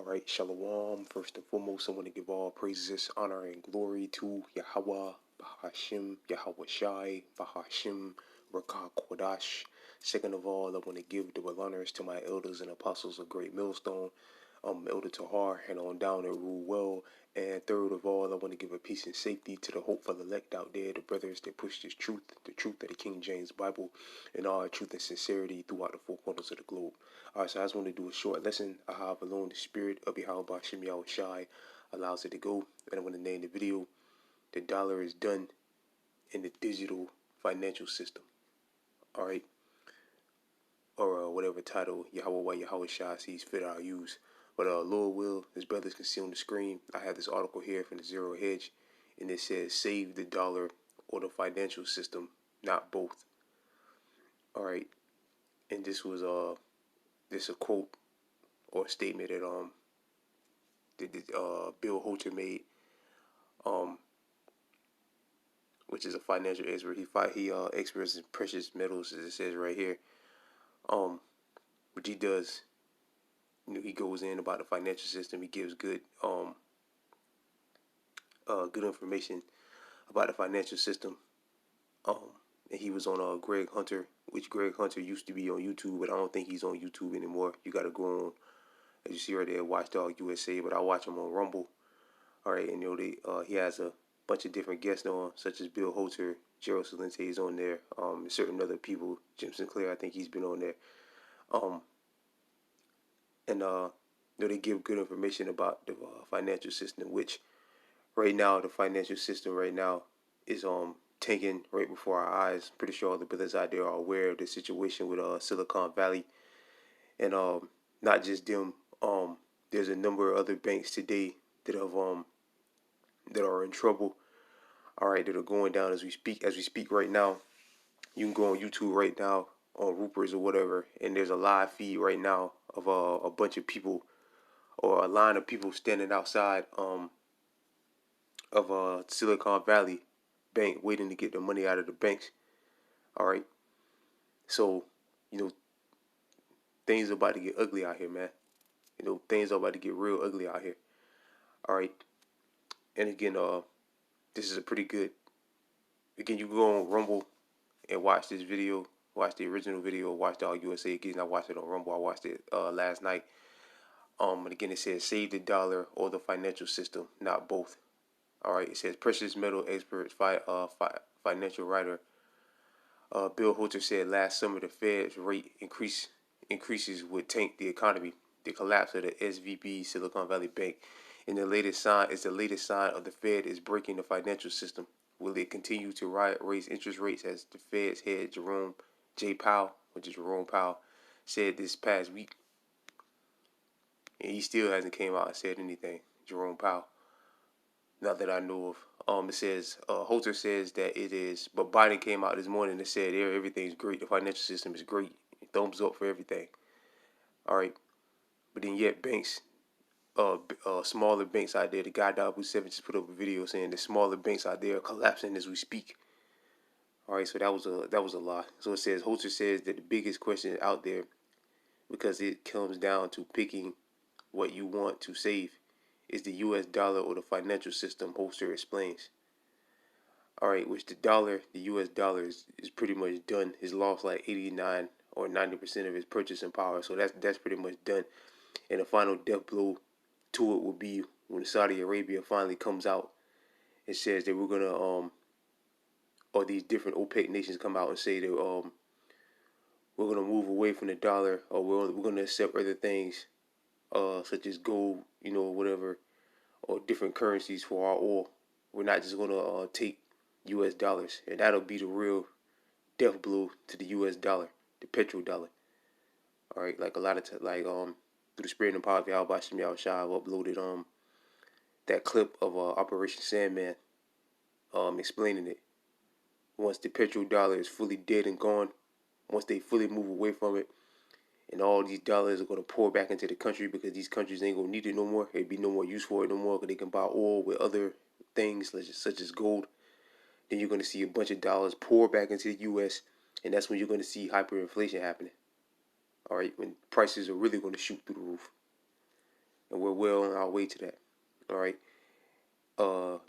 All right, Shalom. First and foremost, I want to give all praises, honor, and glory to Yahweh, Bahashim, Yahweh Shai, Bahashim, Rakah Kodash. Second of all, I want to give double honors to my elders and apostles of Great Millstone, Elder Tahar, and on down and rule well. And third of all, I want to give a peace and safety to the hopeful elect out there, the brothers that push this truth, the truth of the King James Bible, and all truth and sincerity throughout the four corners of the globe. Alright, so I just want to do a short lesson. I have alone the spirit of Yahweh Bashim Yahweh Shai allows it to go. And I'm going to name the video, The Dollar is Done in the Digital Financial System. Alright, or whatever title Yahweh Shai sees fit I'll use. But Lord will, his brothers can see on the screen. I have this article here from the Zero Hedge, and it says, "Save the dollar or the financial system, not both." Alright, and this was this a quote or a statement that Bill Holter made, which is a financial expert. He experts in precious metals, as it says right here. Which he does. He goes in about the financial system. He gives good good information about the financial system. And he was on Greg Hunter, which Greg Hunter used to be on YouTube, but I don't think he's on YouTube anymore. You got to go on, as you see right there, Watchdog USA. But I watch him on Rumble. All right, and he has a bunch of different guests on, such as Bill Holter, Gerald Salente is on there, certain other people, Jim Sinclair, I think he's been on there, they give good information about the financial system, which right now the financial system right now is tanking right before our eyes. Pretty sure all the brothers out there are aware of the situation with Silicon Valley, and not just them. There's a number of other banks today that have that are in trouble. All right, that are going down as we speak. As we speak right now, you can go on YouTube right now on Rupert's or whatever, and there's a live feed right now of a bunch of people or a line of people standing outside of Silicon Valley Bank waiting to get the money out of the banks. All right, so things are about to get ugly out here, man. Things are about to get real ugly out here. All right, and again, this is a pretty good. Again, you can go on Rumble and watch this video, watch the original video, Watchdog USA. Again, I watched it on Rumble. I watched it last night. And again, it says, "Save the dollar or the financial system, not both." All right, it says precious metal expert, financial writer Bill Holter said last summer the Fed's rate increases would tank the economy. The collapse of the SVB, Silicon Valley Bank, and the latest sign of the Fed is breaking the financial system. Will it continue to raise interest rates as the Fed's head Jerome Powell, said this past week? And he still hasn't came out and said anything. Jerome Powell, not that I know of. It says Holter says that it is, but Biden came out this morning and said everything's great. The financial system is great. Thumbs up for everything. All right, but then yet banks, smaller banks out there. The guy Dabu7 just put up a video saying the smaller banks out there are collapsing as we speak. All right, so that was a lie. So it says Holter says that the biggest question out there, because it comes down to picking what you want to save, is the U.S. dollar or the financial system. Holter explains. All right, which the U.S. dollar is pretty much done. It's lost like 89 or 90% of its purchasing power. So that's pretty much done. And the final death blow to it will be when Saudi Arabia finally comes out and says that we're gonna or these different OPEC nations come out and say that we're gonna move away from the dollar, or we're gonna accept other things such as gold, whatever, or different currencies for our oil. We're not just gonna take U.S. dollars, and that'll be the real death blow to the U.S. dollar, the petrodollar. All right, like a lot of through the spirit and power of Yahweh Shem Yahweh Shai, I've uploaded that clip of Operation Sandman explaining it. Once the petrodollar is fully dead and gone, once they fully move away from it, and all these dollars are going to pour back into the country because these countries ain't going to need it no more. It'd be no more use for it no more because they can buy oil with other things such as gold. Then you're going to see a bunch of dollars pour back into the U.S., and that's when you're going to see hyperinflation happening. All right, when prices are really going to shoot through the roof. and we're well on our way to that. All right.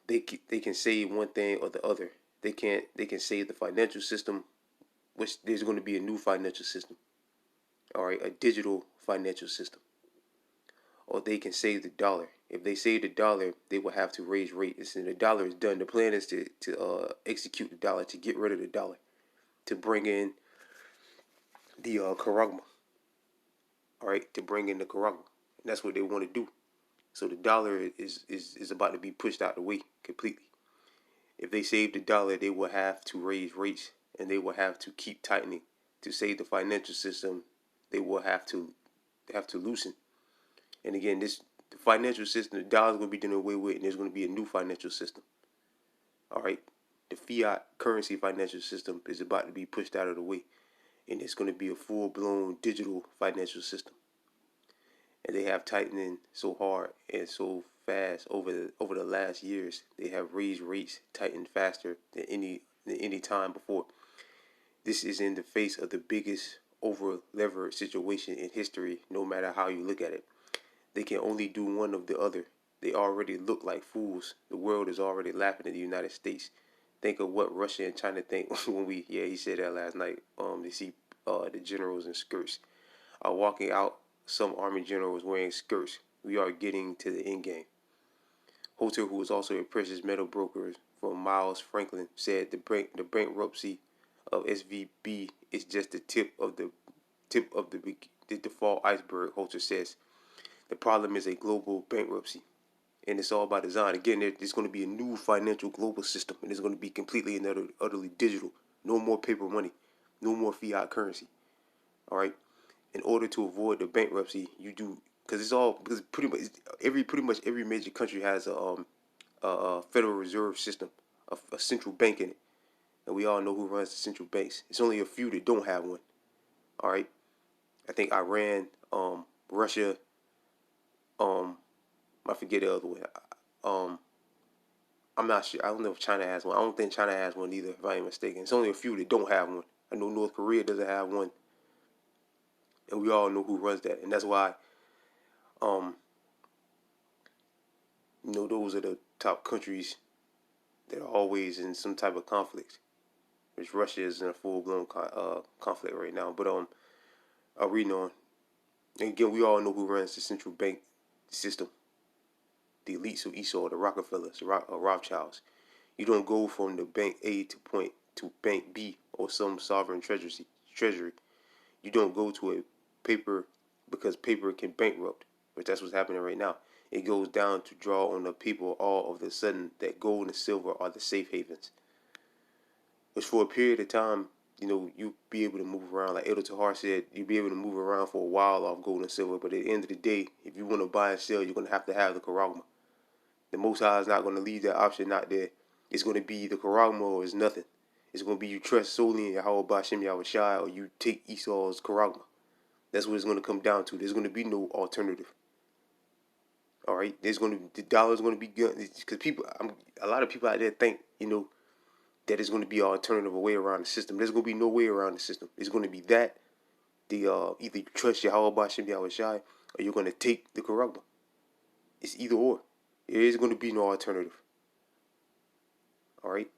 They can save one thing or the other. They can save the financial system, which there's going to be a new financial system. All right, a digital financial system. Or they can save the dollar. If they save the dollar, they will have to raise rates, and the dollar is done. The plan is to execute the dollar, to get rid of the dollar, to bring in the Karagma. All right, to bring in the Karagma, and that's what they want to do. So the dollar is about to be pushed out the way completely. If they save the dollar, they will have to raise rates, and they will have to keep tightening. To save the financial system, they will have to loosen. And again, the financial system, the dollar is going to be done away with, and there's going to be a new financial system. All right, the fiat currency financial system is about to be pushed out of the way, and it's going to be a full-blown digital financial system. And they have tightening so hard and so fast over the last years. They have raised rates, tightened faster than any time before. This is in the face of the biggest over leveraged situation in history, no matter how you look at it. They can only do one of the other. They already look like fools. The world is already laughing at the United States. Think of what Russia and China think when he said that last night. They see the generals in skirts are walking out. Some army generals wearing skirts. We are getting to the end game. Holter, who was also a precious metal broker for Miles Franklin, said the bankruptcy of SVB is just the tip of the default iceberg. Holter says the problem is a global bankruptcy, and it's all by design. Again, there's going to be a new financial global system, and it's going to be completely and utterly digital. No more paper money, no more fiat currency. All right. In order to avoid the bankruptcy, you do because pretty much every major country has a Federal Reserve system, a central bank in it, and we all know who runs the central banks. It's only a few that don't have one. All right. I think Iran, Russia, I forget the other one. I'm not sure. I don't know if China has one. I don't think China has one either, if I ain't mistaken. It's only a few that don't have one. I know North Korea doesn't have one, and we all know who runs that. And that's why, um, those are the top countries that are always in some type of conflict. Which Russia is in a full-blown conflict right now. But I'll read on. And again, we all know who runs the central bank system. The elites of Esau, the Rockefellers, the Rothschilds. You don't go from the bank A to bank B or some sovereign treasury. You don't go to a paper because paper can bankrupt, but that's what's happening right now. It goes down to draw on the people all of a sudden that gold and silver are the safe havens. Which for a period of time, you be able to move around. Like Edel Tahar said, you'll be able to move around for a while off gold and silver. But at the end of the day, if you want to buy and sell, you're going to have the Karagma. The Most High is not going to leave that option out there. It's going to be the Karagma or it's nothing. It's going to be you trust solely in Yahweh Bashem Yahushai or you take Esau's Karagma. That's what it's going to come down to. There's going to be no alternative. All right, the dollar is going to be good because a lot of people out there think that it's going to be an alternative, a way around the system. There's going to be no way around the system. It's going to be that either you trust Yahweh Bashem Yahushai or you're going to take the Karagma. It's either or. There is going to be no alternative. All right,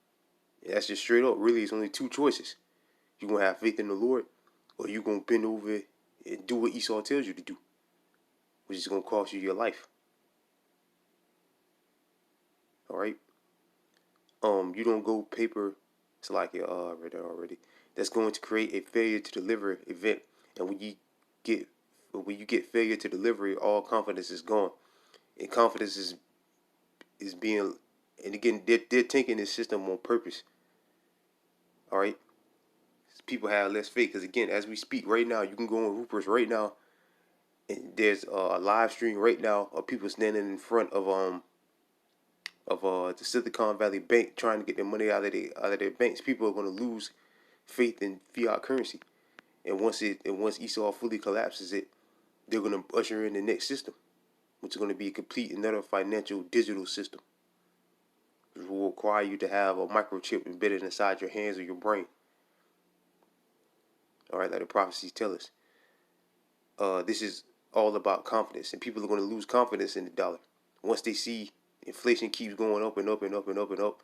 and that's just straight up. Really, it's only two choices. You're going to have faith in the Lord, or you're going to bend over and do what Esau tells you to do, which is going to cost you your life. All right. You don't go paper. It's like I read that already. That's going to create a failure to deliver event, and when you get failure to delivery, all confidence is gone, and confidence is being. And again, they're taking this system on purpose. All right. People have less faith because again, as we speak right now, you can go on Rupert's right now, and there's a live stream right now of people standing in front of the Silicon Valley Bank trying to get their money out of their banks. People are going to lose faith in fiat currency, and once Esau fully collapses it, they're going to usher in the next system, which is going to be a complete and utter financial digital system, which will require you to have a microchip embedded inside your hands or your brain. All right, like the prophecies tell us. This is all about confidence, and people are going to lose confidence in the dollar once they see inflation keeps going up and up and up and up and up.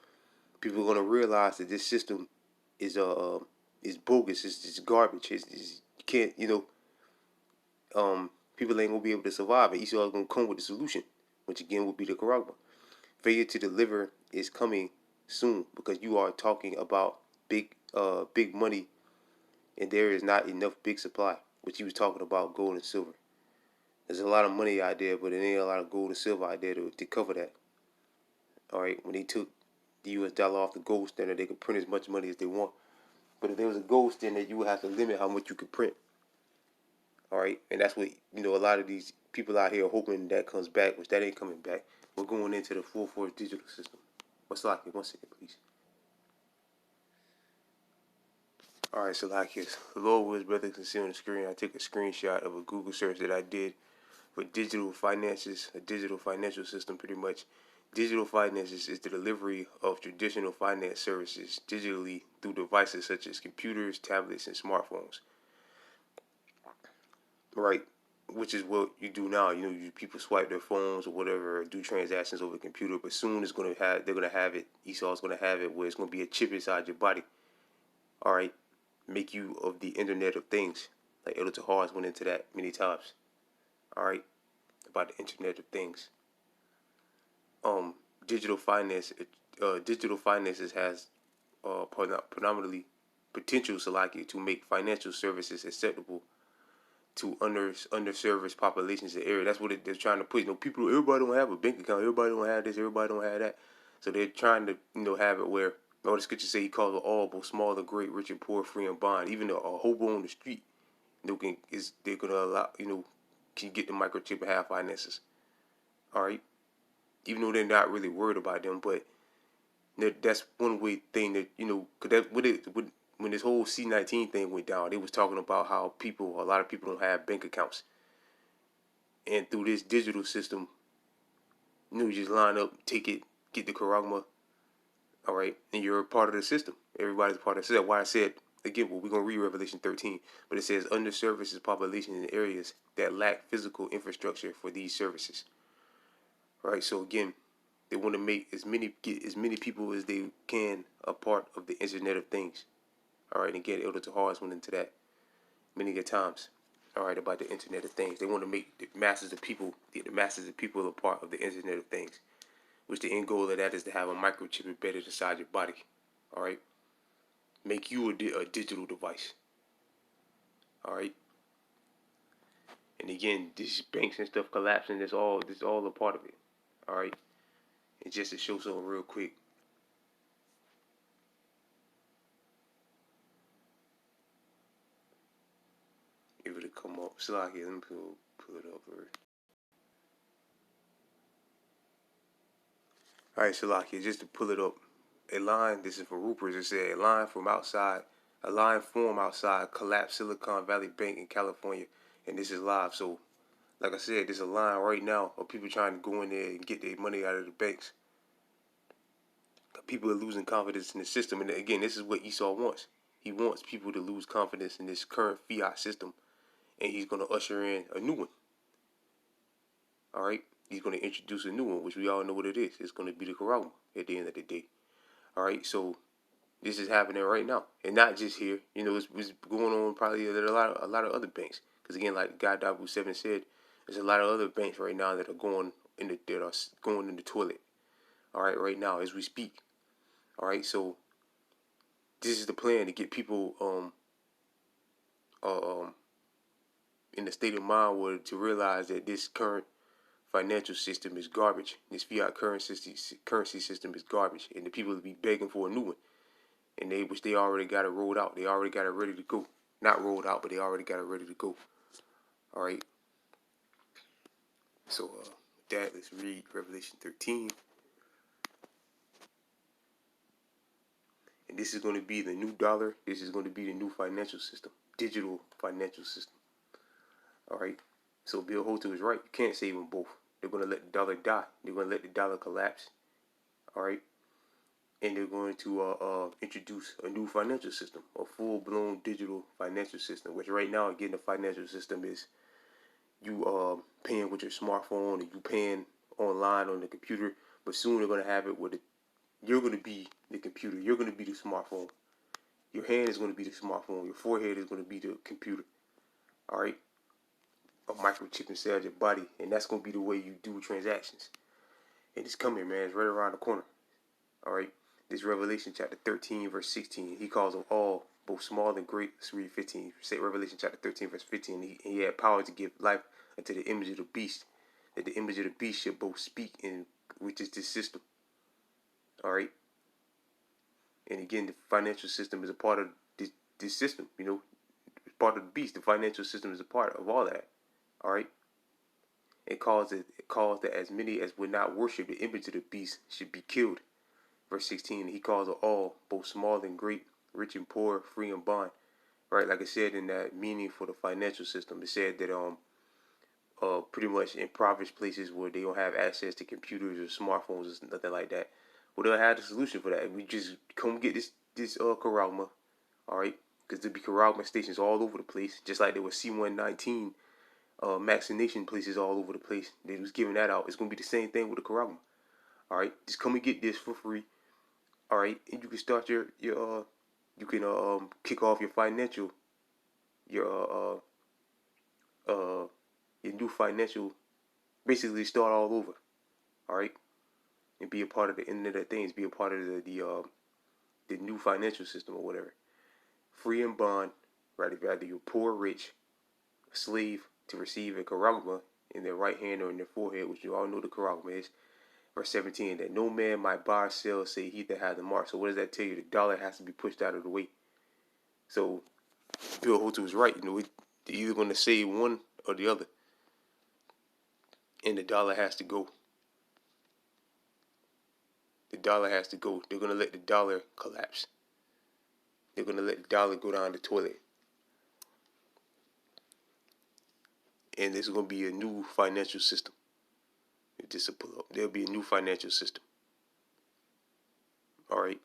People are going to realize that this system is bogus. It's garbage. You can't, people ain't gonna be able to survive, and Esau is gonna come with a solution, which again will be the Karagma. Failure to deliver is coming soon because you are talking about big money, and there is not enough big supply. Which he was talking about gold and silver. There's a lot of money out there, but there ain't a lot of gold and silver out there to cover that. All right, when they took the U.S. dollar off the gold standard, they could print as much money as they want. But if there was a gold standard, you would have to limit how much you could print. All right, and that's what a lot of these people out here are hoping that comes back, which that ain't coming back. We're going into the full force digital system. What's like it? 1 second, please. All right, so like this, the Lord was brother can see on the screen. I took a screenshot of a Google search that I did for digital finances, a digital financial system, pretty much. Digital finances is the delivery of traditional finance services digitally through devices such as computers, tablets, and smartphones. Right, which is what you do now. People swipe their phones or whatever, or do transactions over the computer. But soon they're gonna have it. Esau's gonna have it where it's gonna be a chip inside your body. All right, make you of the Internet of Things. Like Elder Tahar has went into that many times. All right, about the Internet of Things. Digital finance, digital finances has predominantly potential, Salaki, to make financial services acceptable to underserviced populations in the area. That's what they're trying to put. People, everybody don't have a bank account. Everybody don't have this. Everybody don't have that. So they're trying to, have it where, all the scriptures say he calls it all, both small and great, rich and poor, free and bond. Even a hobo on the street, they're gonna allow, can get the microchip and have finances. All right, even though they're not really worried about them, but that's one way thing that cause that when this whole C-19 thing went down, they was talking about how a lot of people don't have bank accounts, and through this digital system, you just line up, take it, get the Karagma, all right, and you're a part of the system. Everybody's part of the system. Why I said again, we're gonna read Revelation 13, but it says underserviced population in areas that lack physical infrastructure for these services. All right, so again, they want to get as many people as they can a part of the Internet of Things. All right, and again, Elder Tahar went into that many times. All right, about the Internet of Things. They want to make the masses of people a part of the Internet of Things, which the end goal of that is to have a microchip embedded inside your body. All right, make you a digital device. All right, and again, these banks and stuff collapsing. This all a part of it. All right, and just to show something real quick. If it come up, Salaki, let me pull it up. All right, Salaki, just to pull it up. A line, this is from Rupert, it said a line formed outside collapsed Silicon Valley Bank in California, and this is live. So, like I said, there's a line right now of people trying to go in there and get their money out of the banks. People are losing confidence in the system, and again, this is what Esau wants. He wants people to lose confidence in this current fiat system, and he's going to usher in a new one. All right, he's going to introduce a new one, which we all know what it is. It's going to be the Karagma at the end of the day. All right, so this is happening right now, and not just here. It's going on probably at a lot of other banks. Because again, like God Dabu 7 said, there's a lot of other banks right now that are going in the toilet. All right now as we speak. All right, so this is the plan to get people in the state of mind where to realize that this current financial system is garbage. This fiat currency system is garbage, and the people will be begging for a new one. And they already got it rolled out. They already got it ready to go. Not rolled out, but they already got it ready to go. All right. So that let's read Revelation 13, and this is going to be the new dollar. This is going to be the new financial system, digital financial system. All right. So Bill Holto is right. You can't save them both. They're going to let the dollar die. They're going to let the dollar collapse. All right. And they're going to introduce a new financial system, a full-blown digital financial system, which right now, again, the financial system is you paying with your smartphone, and you paying online on the computer. But soon they're gonna have it where you're gonna be the computer. You're gonna be the smartphone. Your hand is gonna be the smartphone. Your forehead is gonna be the computer. All right, a microchip inside your body, and that's gonna be the way you do transactions. And it's coming, man. It's right around the corner. All right. This Revelation chapter 13, verse 16. He calls them all, both small and great. Let's read 15. Say Revelation chapter 13, verse 15. He had power to give life unto the image of the beast, that the image of the beast should both speak, and which is this system. All right. And again, the financial system is a part of this system. You know, it's part of the beast. The financial system is a part of all that. All right. It calls that as many as would not worship the image of the beast should be killed. Verse 16, he calls it all, both small and great, rich and poor, free and bond. Right, like I said in that meaning for the financial system, it said that pretty much in impoverished places where they don't have access to computers or smartphones or nothing like that, well, they'll have the solution for that. We just come get this Karagma, all right? Because there'll be Karagma stations all over the place, just like there were C119 vaccination places all over the place. They was giving that out. It's gonna be the same thing with the Karagma. All right, just come and get this for free. All right, and you can start your you can kick off your financial your your new financial, basically start all over. All right, and be a part of the Internet of Things, be a part of the new financial system or whatever. Free and bond, right? Either you're poor or rich, a slave to receive a karagma in their right hand or in their forehead, which you all know the karagma is. Verse 17, that no man might buy or sell, say he that had the mark. So what does that tell you? The dollar has to be pushed out of the way. So Bill Holton was right. You know, they're either going to say one or the other. And the dollar has to go. The dollar has to go. They're going to let the dollar collapse. They're going to let the dollar go down the toilet. And there's going to be a new financial system. Just a pull up. There'll be a new financial system. All right.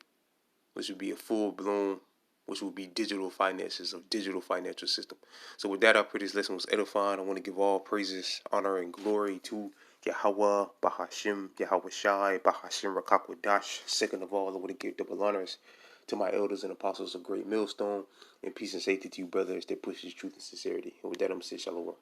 Which would be a full-blown, which will be digital finances, a digital financial system. So with that, I pray this lesson was edifying. I want to give all praises, honor, and glory to Yahweh, Bahashim, Yahweh Shai, Bahashim Rakakwadash. Second of all, I want to give double honors to my elders and apostles of Great Millstone, and peace and safety to you, brothers, that pushes truth and sincerity. And with that, I'm going to say shalom.